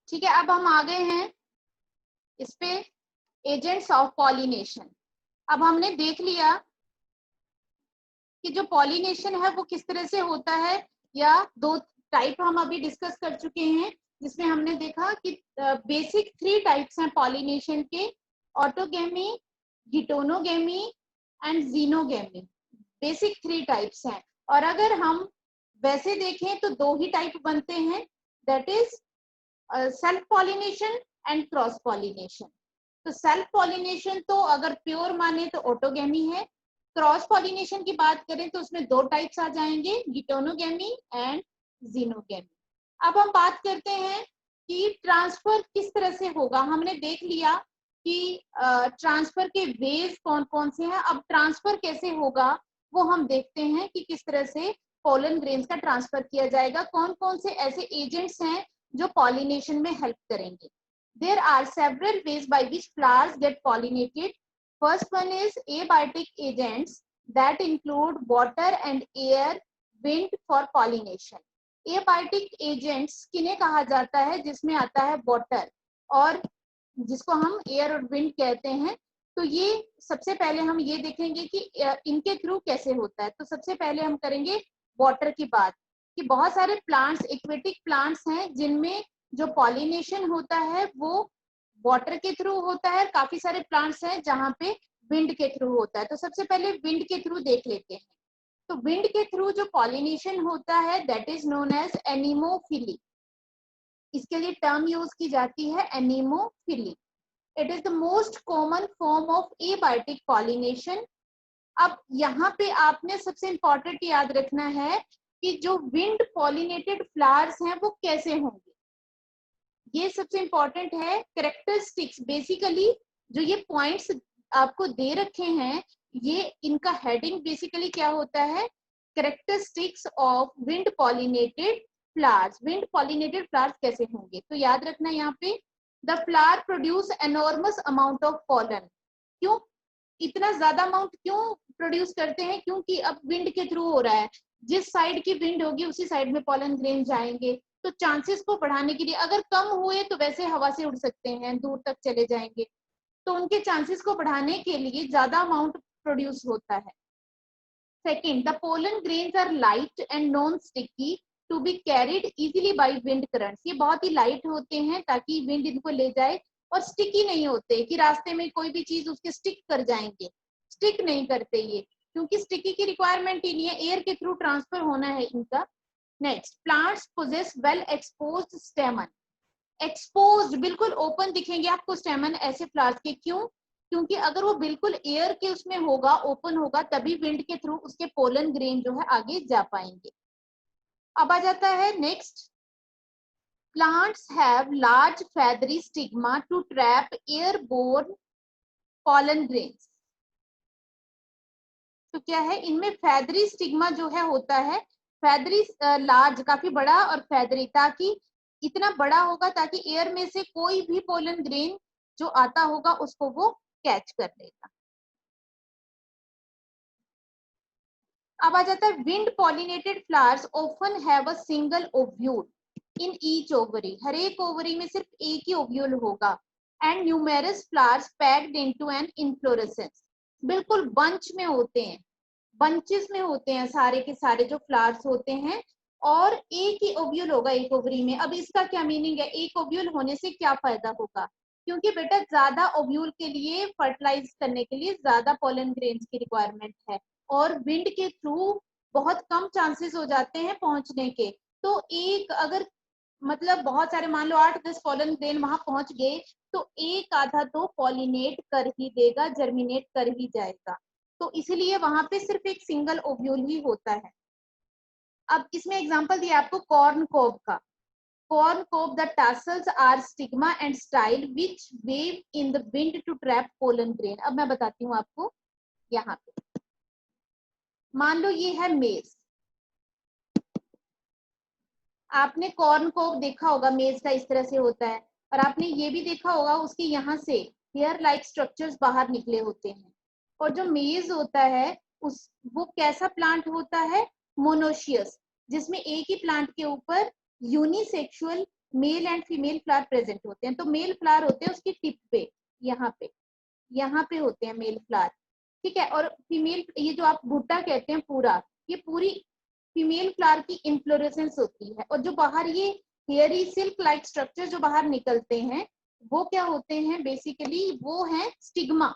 ठीक है, अब हम आ गए हैं इस पे एजेंट्स ऑफ पॉलिनेशन। अब हमने देख लिया कि जो पॉलिनेशन है वो किस तरह से होता है, या दो टाइप हम अभी डिस्कस कर चुके हैं, जिसमें हमने देखा कि बेसिक 3 टाइप्स हैं पॉलिनेशन के, autogamy, geitonogamy and xenogamy. Basic 3 types हैं। और अगर हम वैसे देखें तो 2 ही टाइप बनते हैं, that is self pollination and cross pollination. तो सेल्फ पॉलिनेशन तो अगर प्योर माने तो ऑटोगेमी है। क्रॉस पॉलिनेशन की बात करें तो उसमें 2 टाइप्स आ जाएंगे, गिटोनोगेमी एंड जीनोगेमी। अब हम बात करते हैं कि ट्रांसफर किस तरह से होगा। हमने देख लिया कि ट्रांसफर के वेज कौन कौन से हैं। अब ट्रांसफर कैसे होगा वो हम देखते हैं कि किस तरह से पोलन ग्रेन्स का ट्रांसफर किया जाएगा, कौन कौन से ऐसे एजेंट्स हैं जो पॉलिनेशन में हेल्प करेंगे। There are several ways by which flowers get pollinated. First one is abiotic agents that include water and air, wind for pollination. Abiotic agents किन्हें कहा जाता है, जिसमें आता है water और जिसको हम एयर और विंड कहते हैं। तो ये सबसे पहले हम ये देखेंगे कि इनके थ्रू कैसे होता है। तो सबसे पहले हम करेंगे वाटर की बात, कि बहुत सारे प्लांट्स, एक्वेटिक प्लांट्स हैं जिनमें जो पॉलिनेशन होता है वो वाटर के थ्रू होता है। काफी सारे प्लांट्स हैं जहाँ पे विंड के थ्रू होता है। तो सबसे पहले विंड के थ्रू देख लेते हैं। तो विंड के थ्रू जो पॉलिनेशन होता है that is known as anemophily. इसके लिए टर्म यूज की जाती है anemophily. It is the most common form of abiotic pollination. अब यहाँ पे आपने सबसे इंपॉर्टेंट याद रखना है कि जो विंड पॉलिनेटेड फ्लावर्स हैं वो कैसे होंगे, ये सबसे इंपॉर्टेंट है। कैरेक्टरिस्टिक्स, बेसिकली जो ये पॉइंट्स आपको दे रखे हैं, ये इनका हेडिंग बेसिकली क्या होता है, characteristics of wind pollinated flowers. Wind pollinated flowers कैसे होंगे, तो याद रखना यहाँ पे, the flower produce enormous amount of pollen. क्यों इतना ज्यादा अमाउंट क्यों प्रोड्यूस करते हैं, क्योंकि अब विंड के थ्रू हो रहा है। जिस साइड की विंड होगी उसी साइड में पॉलन ग्रेन जाएंगे। तो चांसेस को बढ़ाने के लिए, अगर कम हुए तो वैसे हवा से उड़ सकते हैं, दूर तक चले जाएंगे, तो उनके चांसेस को बढ़ाने के लिए ज्यादा अमाउंट प्रोड्यूस होता है। Second, the pollen grains are light and non sticky to be carried easily by wind currents. ये बहुत ही लाइट होते हैं ताकि विंड इनको ले जाए, और स्टिकी नहीं होते कि रास्ते में कोई भी चीज उसके स्टिक कर जाएंगे, स्टिक नहीं करते ये, क्योंकि स्टिकी की रिक्वायरमेंट ही नहीं है, एयर के थ्रू ट्रांसफर होना है इनका। Next, plants possess well exposed stamen. Exposed, बिल्कुल ओपन दिखेंगे आपको स्टेमन ऐसे फ्लावर्स के। क्यों, क्योंकि अगर वो बिल्कुल एयर के उसमें होगा, ओपन होगा, तभी विंड के थ्रू उसके पोलन ग्रेन जो है आगे जा पाएंगे। अब आ जाता है next, plants have large feathery stigma to trap airborne pollen grains. तो क्या है, इनमें feathery stigma जो है होता है, feathery large काफी बड़ा और feathery, ताकि इतना बड़ा होगा ताकि एयर में से कोई भी पोलन ग्रेन जो आता होगा उसको वो कैच कर लेगा। अब आ जाता है wind pollinated flowers often have a single ovule in each ovary. हर एक ओवरी में सिर्फ एक ही ओव्यूल होगा। And numerous flowers packed into an inflorescence. बिल्कुल बंच में होते हैं, बंचेस में होते हैं सारे के सारे जो फ्लावर्स होते हैं, और एक ही ओव्यूल होगा एक ओवरी में। अब इसका क्या मीनिंग है, एक ओव्यूल होने से क्या फायदा होगा, क्योंकि बेटा ज्यादा ओव्यूल के लिए, फर्टिलाइज करने के लिए ज्यादा पोलन ग्रेन्स की रिक्वायरमेंट है, और विंड के थ्रू बहुत कम चांसेस हो जाते हैं पहुंचने के। तो एक अगर मतलब बहुत सारे, मान लो 8-10 पोलन ग्रेन वहां पहुंच गए, तो एक आधा तो पॉलिनेट कर ही देगा, जर्मिनेट कर ही जाएगा। तो इसलिए वहां पे सिर्फ एक सिंगल ओव्यूल ही होता है। अब इसमें एग्जांपल दिया आपको कॉर्न कोब का। Corn cob, the tassels are stigma and style which wave in the wind to trap pollen grain. अब मैं बताती हूँ आपको, यहाँ पे मान लो ये है मेज, आपने कॉर्न को देखा होगा, मेज का इस तरह से होता है, और आपने ये भी देखा होगा उसके यहाँ से हेयर लाइक स्ट्रक्चर्स बाहर निकले होते हैं। और जो मेज होता है उस वो कैसा प्लांट होता है, मोनोशियस, जिसमें एक ही प्लांट के ऊपर unisexual male and female flower present होते हैं। तो मेल फ्लावर होते हैं उसकी टिप पे, यहाँ पे होते हैं मेल फ्लावर, ठीक है। और फीमेल, ये जो आप भुट्टा कहते हैं पूरा, ये पूरी फीमेल फ्लावर की इन्फ्लोरेसेंस होती है। और जो बाहर ये हेयरी सिल्क लाइक स्ट्रक्चर जो बाहर निकलते हैं वो क्या होते हैं, बेसिकली वो है स्टिग्मा।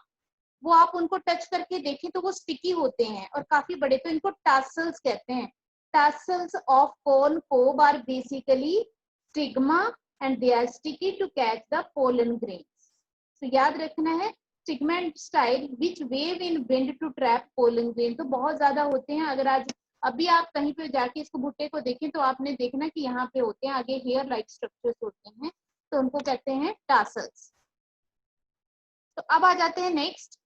वो आप उनको टच करके देखें तो वो स्टिकी होते हैं और काफी बड़े, तो इनको टासल्स कहते हैं। Tassels of corn cob are basically stigma and they are sticky to catch the pollen grains. तो याद रखना है stigma and style which wave in wind to trap pollen grain, तो बहुत ज्यादा होते हैं। अगर आज अभी आप कहीं पे जाके इसको भुट्टे को देखें तो आपने देखना कि यहाँ पे होते हैं, आगे हेयर लाइक स्ट्रक्चर्स होते हैं, तो उनको कहते हैं टासल्स। तो अब आ जाते हैं नेक्स्ट,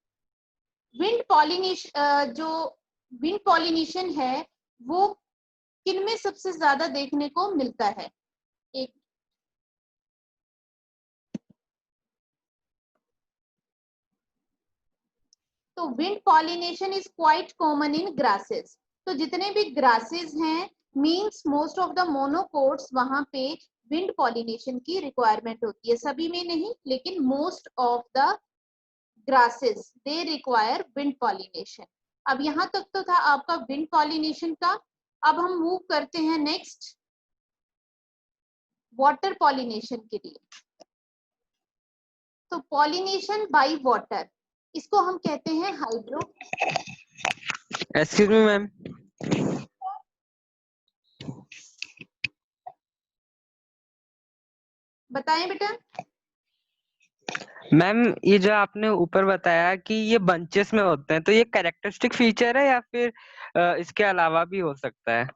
विंड पॉलिनेशन। जो विंड पॉलिनेशन है वो किन में सबसे ज्यादा देखने को मिलता है? एक, तो wind pollination is quite common in grasses. तो जितने भी ग्रासेस हैं, means most of the monocots, वहां पे विंड पॉलिनेशन की रिक्वायरमेंट होती है। सभी में नहीं, लेकिन most of the grasses they require wind pollination. अब यहाँ तक तो था आपका विंड पॉलिनेशन का। अब हम मूव करते हैं नेक्स्ट वाटर पॉलिनेशन के लिए। तो पॉलिनेशन बाय वाटर, इसको हम कहते हैं हाइड्रो। Excuse me ma'am. बताएं बेटा। मैम ये जो आपने ऊपर बताया कि ये बंचेस में होते हैं, तो ये कैरेक्टरिस्टिक फीचर है या फिर इसके अलावा भी हो सकता है?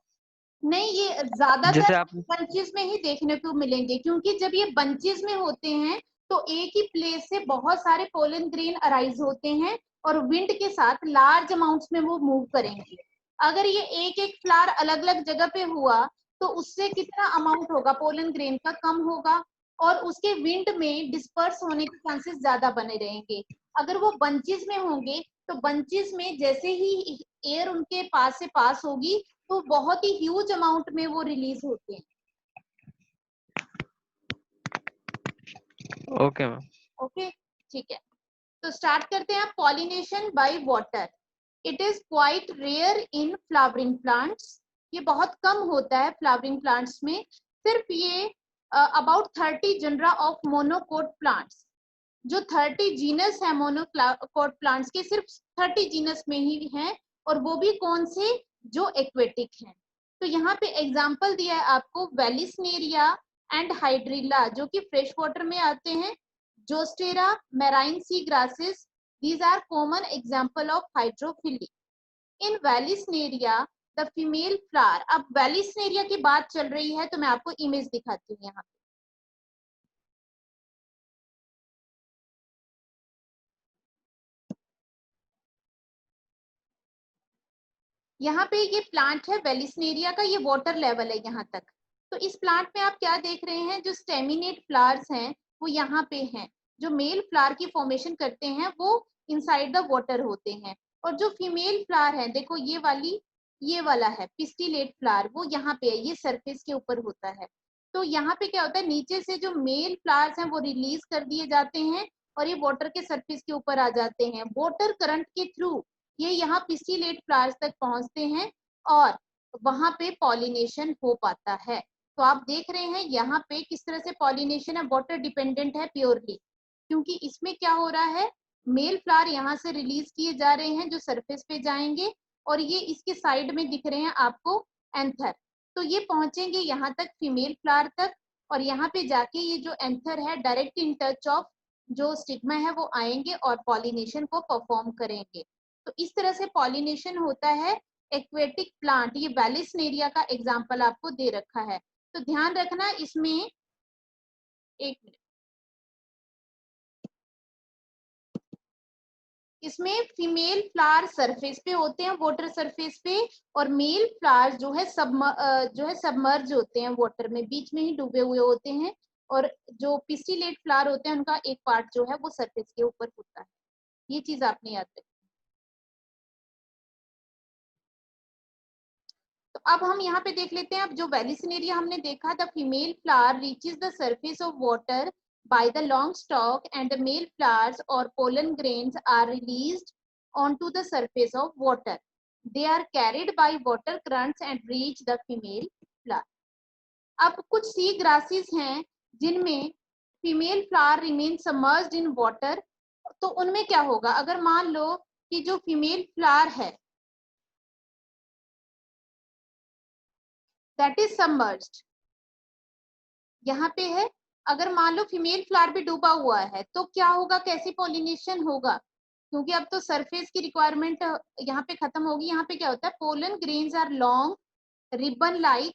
नहीं, ये ज्यादातर जैसे आप बंचेस में ही देखने को मिलेंगे, क्योंकि जब ये बंचेस में होते हैं तो एक ही प्लेस से बहुत सारे पोलन ग्रेन अराइज होते हैं और विंड के साथ लार्ज अमाउंट्स में वो मूव करेंगे। अगर ये एक एक फ्लावर अलग अलग जगह पे हुआ तो उससे कितना अमाउंट होगा पोलन ग्रेन का, कम होगा, और उसके विंड में डिस्पर्स होने के चांसेस ज्यादा बने रहेंगे। अगर वो बंचेस में होंगे तो बंचेस में जैसे ही एयर उनके पास से पास होगी तो बहुत ही ह्यूज अमाउंट में वो रिलीज होते हैं। Okay ma'am. ओके, ठीक है। तो स्टार्ट करते हैं pollination by water. It is quite rare in flowering plants. ये बहुत कम होता है फ्लावरिंग प्लांट्स में। सिर्फ ये about 30 genre of monocot plants, जो 30 जीनस है मोनोकोट प्लांट्स के, सिर्फ 30 जीनस में ही हैं, और वो भी कौन से, जो एक्वेटिक हैं। तो यहाँ पे एग्जांपल दिया है आपको, वेलिसनेरिया एंड हाइड्रिला जो कि फ्रेश वाटर में आते हैं, Zostera, marine sea grasses, these are common example of hydrophily. In Vallisneria the female flower, अब वेलिसनेरिया की बात चल रही है तो मैं आपको इमेज दिखाती हूँ यहाँ। यहाँ पे ये प्लांट है वेलिसनेरिया का, ये वाटर लेवल है यहाँ तक। तो इस प्लांट में आप क्या देख रहे हैं, जो स्टेमिनेट फ्लावर्स हैं वो यहाँ पे हैं। जो मेल फ्लावर की फॉर्मेशन करते हैं वो इनसाइड द वाटर होते हैं, और जो फीमेल फ्लावर है, देखो ये वाली, ये वाला है पिस्टिलेट फ्लावर, वो यहाँ पे है, ये सरफेस के ऊपर होता है। तो यहाँ पे क्या होता है, नीचे से जो मेल फ्लावर्स हैं वो रिलीज कर दिए जाते हैं और ये वाटर के सरफेस के ऊपर आ जाते हैं। वाटर करंट के थ्रू ये यहाँ पिस्टिलेट फ्लावर्स तक पहुंचते हैं और वहां पे पॉलिनेशन हो पाता है। तो आप देख रहे हैं यहाँ पे किस तरह से पॉलिनेशन है, वाटर डिपेंडेंट है प्योरली, क्योंकि इसमें क्या हो रहा है, मेल फ्लावर यहाँ से रिलीज किए जा रहे हैं जो सरफेस पे जाएंगे, और ये इसके साइड में दिख रहे हैं आपको एंथर, तो ये पहुंचेंगे यहाँ तक फीमेल फ्लावर तक, और यहाँ पे जाके ये जो एंथर है डायरेक्ट इन टच ऑफ जो स्टिग्मा है वो आएंगे और पॉलिनेशन को परफॉर्म करेंगे। तो इस तरह से पॉलिनेशन होता है एक्वेटिक प्लांट। ये वेलिसनेरिया का एग्जांपल आपको दे रखा है, तो ध्यान रखना इसमें। एक मिनट, इसमें फीमेल फ्लावर सरफेस पे होते हैं, वाटर सरफेस पे, और मेल फ्लावर जो है सबमर्ज होते हैं वाटर में, बीच में ही डूबे हुए होते हैं, और जो पिस्टिलेट फ्लावर होते हैं उनका एक पार्ट जो है वो सरफेस के ऊपर होता है। ये चीज आपने याद रखनी। तो अब हम यहाँ पे देख लेते हैं, अब जो वेलिसन एरिया हमने देखा, the female flower reaches the surface of water by the long stalk and the male flowers or pollen grains are released onto the surface of water. They are carried by water currents and reach the female flower. अब कुछ सी grasses हैं जिनमें female flower remain submerged in water, तो उनमें क्या होगा, अगर मान लो कि जो फीमेल फ्लावर है दैट इज सबमर्ज्ड, यहाँ पे है, अगर मान लो फीमेल फ्लावर भी डूबा हुआ है तो क्या होगा, कैसी पॉलिनेशन होगा, क्योंकि अब तो सरफेस की रिक्वायरमेंट यहाँ पे खत्म होगी। यहाँ पे क्या होता है, pollen grains are long ribbon like,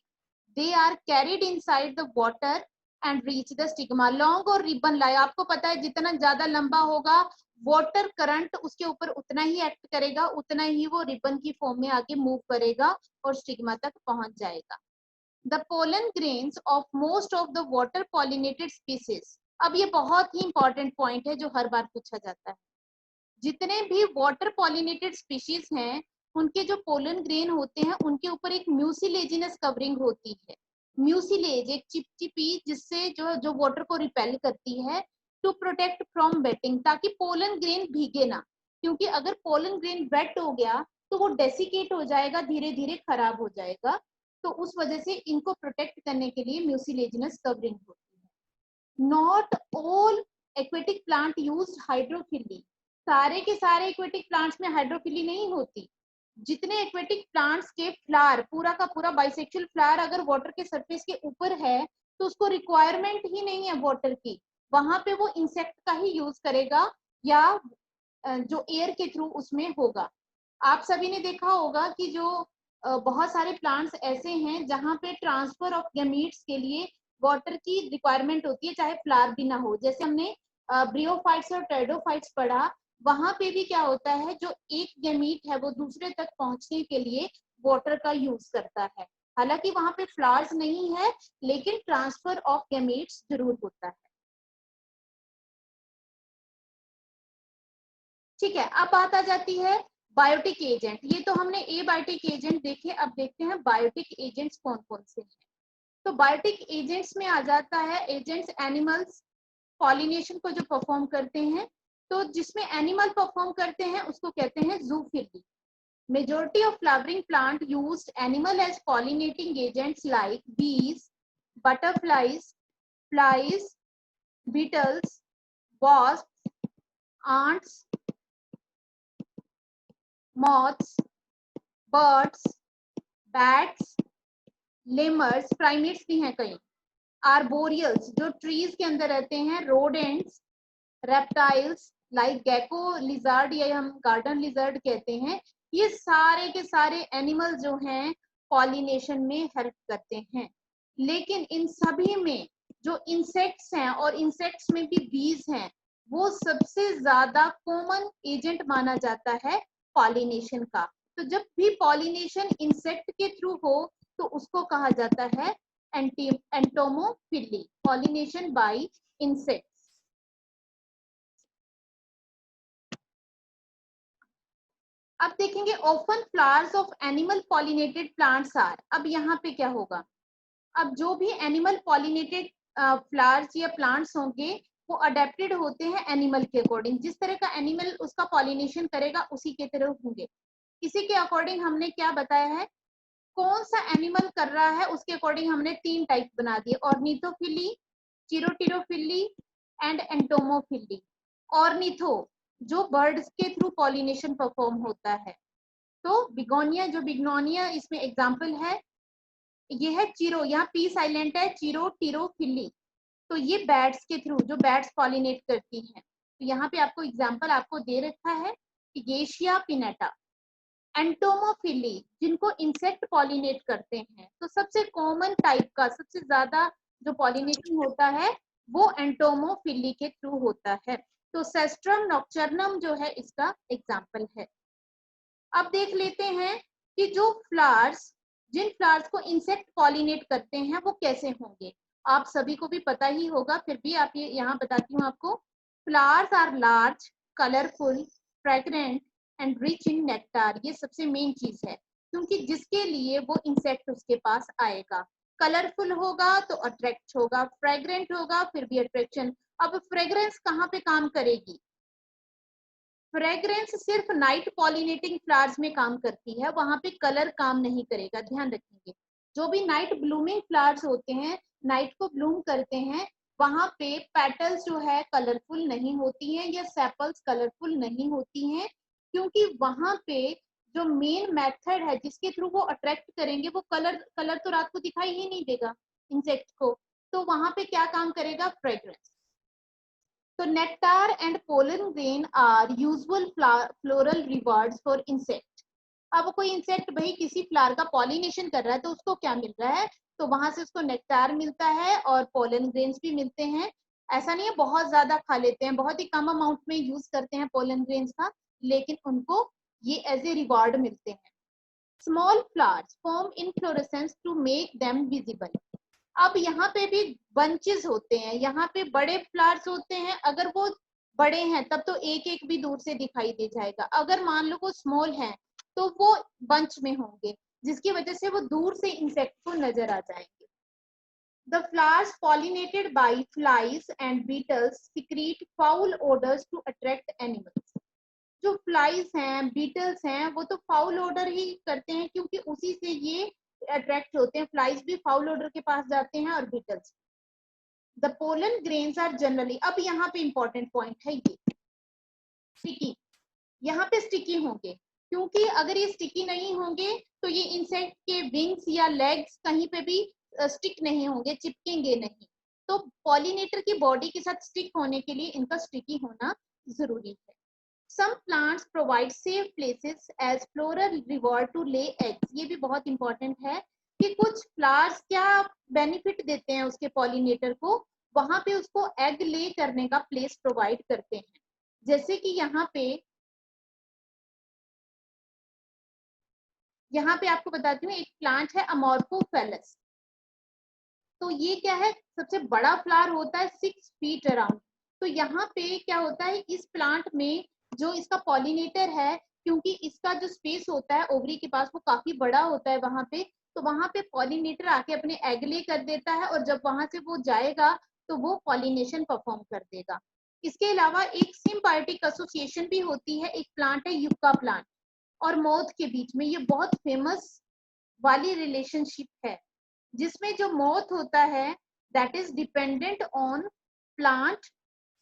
they are carried inside the water and reach the stigma. Long और रिबन लाइक, आपको पता है जितना ज्यादा लंबा होगा वाटर करंट उसके ऊपर उतना ही एक्ट करेगा, उतना ही वो रिबन की फॉर्म में आगे मूव करेगा और स्टिग्मा तक पहुंच जाएगा। The pollen grains of most of the water pollinated species, अब ये बहुत ही इंपॉर्टेंट पॉइंट है जो हर बार पूछा जाता है, जितने भी वाटर पॉलिनेटेड स्पीशीज हैं उनके जो पोलन ग्रेन होते हैं उनके ऊपर एक म्यूसिलेजिनस कवरिंग होती है। म्यूसिलेज एक चिपचिपी जिससे जो वाटर को रिपेल करती है, टू प्रोटेक्ट फ्रॉम वेटिंग, ताकि पोलन ग्रेन भीगे ना, क्योंकि अगर पोलन ग्रेन वेट हो गया तो वो डेसिकेट हो जाएगा, धीरे धीरे खराब हो जाएगा, तो उस वजह से इनको प्रोटेक्ट करने के लिए म्यूसिलेजिनस कवरिंग होती है। Not all aquatic plant use hydrophily, सारे के सारे एक्वेटिक प्लांट्स में हाइड्रोफिली नहीं होती। जितने एक्वेटिक प्लांट्स के फ्लावर, पूरा का पूरा बाइसेक्सुअल फ्लावर अगर वाटर के सरफेस के ऊपर है तो उसको रिक्वायरमेंट ही नहीं है वाटर की, वहां पे वो इंसेक्ट का ही यूज करेगा या जो एयर के थ्रू उसमें होगा। आप सभी ने देखा होगा कि जो बहुत सारे प्लांट्स ऐसे हैं जहां पे ट्रांसफर ऑफ गैमीट्स के लिए वाटर की रिक्वायरमेंट होती है, चाहे फ्लावर भी ना हो। जैसे हमने ब्रियोफाइट्स और टेरिडोफाइट्स पढ़ा, वहां पे भी क्या होता है, जो एक गैमीट है वो दूसरे तक पहुंचने के लिए वाटर का यूज करता है। हालांकि वहां पे फ्लावर्स नहीं है लेकिन ट्रांसफर ऑफ गैमीट्स जरूर होता है। ठीक है, अब बात आ जाती है बायोटिक एजेंट। ये तो हमने एबायोटिक एजेंट देखे, अब देखते हैं बायोटिक एजेंट्स कौन कौन से हैं। तो बायोटिक एजेंट्स में आ जाता है एजेंट्स एनिमल्स पॉलिनेशन को जो परफॉर्म करते हैं, तो जिसमें एनिमल परफॉर्म करते हैं उसको कहते हैं zoophily. Majority of flowering plant used animal as pollinating agents like bees, butterflies, flies, beetles, wasps, ants, moths, birds, bats, lemurs, primates भी हैं कई, आर्बोरियल्स जो ट्रीज के अंदर रहते हैं, rodents, reptiles like gecko lizard या हम गार्डन लिजर्ड कहते हैं, ये सारे के सारे एनिमल जो हैं पॉलिनेशन में हेल्प करते हैं। लेकिन इन सभी में जो इंसेक्ट्स हैं, और इंसेक्ट्स में भी बीज हैं, वो सबसे ज्यादा कॉमन एजेंट माना जाता है पॉलिनेशन का। तो जब भी पॉलिनेशन इंसेक्ट के थ्रू हो तो उसको कहा जाता है एंटोमोफिली, पॉलिनेशन बाय इंसेक्ट्स। अब देखेंगे often flowers of animal pollinated plants are. अब यहाँ पे क्या होगा, अब जो भी एनिमल पॉलिनेटेड फ्लावर्स या प्लांट्स होंगे वो अडेप्टेड होते हैं एनिमल के अकॉर्डिंग, जिस तरह का एनिमल उसका पॉलिनेशन करेगा उसी के तरह होंगे। इसी के अकॉर्डिंग हमने क्या बताया है, कौन सा एनिमल कर रहा है उसके अकॉर्डिंग हमने 3 टाइप बना दिए, ऑर्निथोफिली, चिरोटिरोफिली एंड एंटोमोफिली। ऑर्निथो जो बर्ड्स के थ्रू पॉलिनेशन परफॉर्म होता है, तो बिगोनिया, जो बिग्नोनिया इसमें एग्जांपल है, ये है चिरो, यहाँ पी साइलेंट है, चिरोटिरोफिली, तो ये बैट्स के थ्रू, जो बैट्स पॉलिनेट करती हैं। तो यहाँ पे आपको एग्जांपल आपको दे रखा है, गेशिया पिनेटा। एंटोमोफिली जिनको इंसेक्ट पॉलिनेट करते हैं, तो सबसे कॉमन टाइप का, सबसे ज्यादा जो पॉलिनेशन होता है वो एंटोमोफिली के थ्रू होता है। तो सेस्ट्रम नॉक्चर्नम जो है इसका एग्जाम्पल है। अब देख लेते हैं कि जो फ्लावर्स, जिन फ्लावर्स को इंसेक्ट पॉलिनेट करते हैं वो कैसे होंगे। आप सभी को भी पता ही होगा, फिर भी आप ये यहाँ बताती हूँ आपको। Flowers are large, colourful, fragrant and rich in nectar, ये सबसे मेन चीज है। क्योंकि जिसके लिए वो इंसेक्ट उसके पास आएगा। कलरफुल होगा तो अट्रैक्ट होगा, फ्रेग्रेंट होगा फिर भी अट्रैक्शन। अब फ्रेग्रेंस कहाँ पे काम करेगी? फ्रेग्रेंस सिर्फ नाइट पॉलिनेटिंग फ्लावर्स में काम करती है, वहां पे कलर काम नहीं करेगा, ध्यान रखेंगे। जो भी नाइट ब्लूमिंग फ्लावर्स होते हैं, नाइट को ब्लूम करते हैं, वहां पे पेटल्स जो है कलरफुल नहीं होती हैं या सेपल्स कलरफुल नहीं होती हैं, क्योंकि वहां पे जो मेन मेथड है जिसके थ्रू वो अट्रैक्ट करेंगे वो कलर तो रात को दिखाई ही नहीं देगा इंसेक्ट को, तो वहां पे क्या काम करेगा? Fragrance. So nectar and pollen grain are usual floral rewards for insect. अब कोई इंसेक्ट भाई किसी फ्लावर का पॉलिनेशन कर रहा है तो उसको क्या मिल रहा है? तो वहां से उसको नेक्टार मिलता है और पोलन ग्रेन्स भी मिलते हैं। ऐसा नहीं है बहुत ज्यादा खा लेते हैं, बहुत ही कम अमाउंट में यूज करते हैं पोलन ग्रेन्स का, लेकिन उनको ये एज ए रिवार्ड मिलते हैं। Small flowers form inflorescence to make them visible. अब यहाँ पे भी बंचेस होते हैं, यहाँ पे बड़े फ्लावर्स होते हैं, अगर वो बड़े हैं तब तो एक एक भी दूर से दिखाई दे जाएगा, अगर मान लो वो स्मॉल है तो वो बंच में होंगे, जिसकी वजह से वो दूर से इंसेक्ट को नजर आ जाएंगे। The flowers pollinated by flies and beetles secrete foul odors to attract animals. जो फ्लाइज हैं, बीटल्स हैं, वो तो फाउल ऑर्डर ही करते हैं क्योंकि उसी से ये अट्रैक्ट होते हैं। फ्लाइज भी फाउल ऑर्डर के पास जाते हैं और beetles. The pollen grains are generally, अब यहाँ पे इंपॉर्टेंट पॉइंट है ये स्टिकी, यहाँ पे स्टिकी होंगे, क्योंकि अगर ये स्टिकी नहीं होंगे तो ये इंसेक्ट के विंग्स या लेग्स कहीं पे भी स्टिक नहीं होंगे, चिपकेंगे नहीं। तो पॉलिनेटर की बॉडी के साथ स्टिक होने के लिए इनका स्टिकी होना जरूरी है। Some plants provide safe places as floral reward to lay eggs. ये भी बहुत इंपॉर्टेंट है कि कुछ फ्लावर्स क्या बेनिफिट देते हैं उसके पॉलिनेटर को, वहां पे उसको एग ले करने का प्लेस प्रोवाइड करते हैं। जैसे कि यहाँ पे आपको बताती हूँ, एक प्लांट है अमोर्फोफेलस। तो ये क्या है? सबसे बड़ा फ्लावर होता है 6 फीट अराउंड। तो यहाँ पे क्या होता है, इस प्लांट में जो इसका पॉलिनेटर है, क्योंकि इसका जो स्पेस होता है ओवरी के पास वो काफी बड़ा होता है वहां पे, तो वहां पे पॉलिनेटर आके अपने एग ले कर देता है और जब वहां से वो जाएगा तो वो पॉलिनेशन परफॉर्म कर देगा। इसके अलावा एक सिम्बायोटिक एसोसिएशन भी होती है, एक प्लांट है युक्का प्लांट और मोथ के बीच में, ये बहुत फेमस वाली रिलेशनशिप है, जिसमें जो मोथ होता है that is dependent on plant,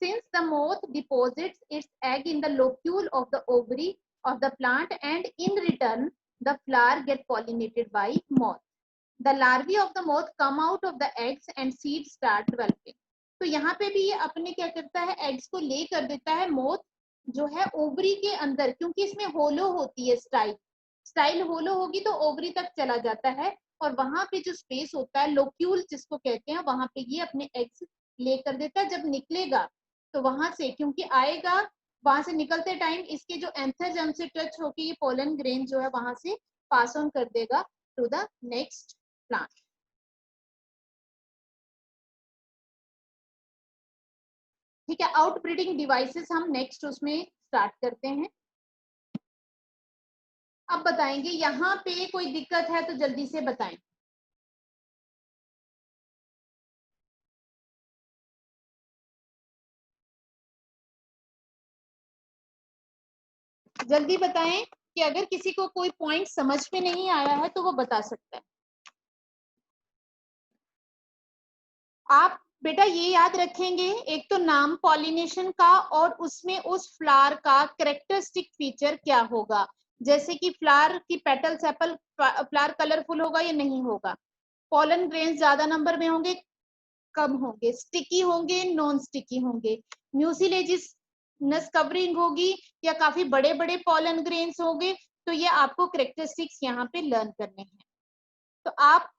since the moth deposits its egg in the locule of the ovary of the plant and in return the flower get pollinated by moth. The larvae of the moth come out of the eggs and seeds start developing. तो यहाँ पे भी ये अपने क्या करता है, eggs को ले कर देता है मोथ जो है ओवरी के अंदर, क्योंकि इसमें होलो होती है, स्टाइल होलो होगी तो ओवरी तक चला जाता है और वहां पे जो स्पेस होता है लोक्यूल जिसको कहते हैं, वहां पे ये अपने एग्स लेकर देता है। जब निकलेगा तो वहां से, क्योंकि आएगा, वहां से निकलते टाइम इसके जो एंथर जर्म से टच होके ये पोलन ग्रेन जो है वहां से पास ऑन कर देगा टू द नेक्स्ट प्लांट। ठीक है, आउटब्रीडिंग डिवाइसेस हम नेक्स्ट उसमें स्टार्ट करते हैं। अब बताएंगे यहाँ पे कोई दिक्कत है तो जल्दी से बताएं। जल्दी बताएं कि अगर किसी को कोई पॉइंट समझ में नहीं आया है तो वो बता सकता है। आप बेटा ये याद रखेंगे, एक तो नाम पॉलिनेशन का और उसमें उस फ्लावर का कैरेक्टरिस्टिक फीचर क्या होगा, जैसे कि फ्लावर की पेटल सेपल, फ्लावर कलरफुल होगा या नहीं होगा, पोलन ग्रेन्स ज्यादा नंबर में होंगे कम होंगे, स्टिकी होंगे नॉन स्टिकी होंगे, म्यूसिलेजिनस कवरिंग होगी या काफी बड़े बड़े पोलन ग्रेन्स होंगे। तो ये आपको कैरेक्टरिस्टिक्स यहाँ पे लर्न करने हैं। तो आप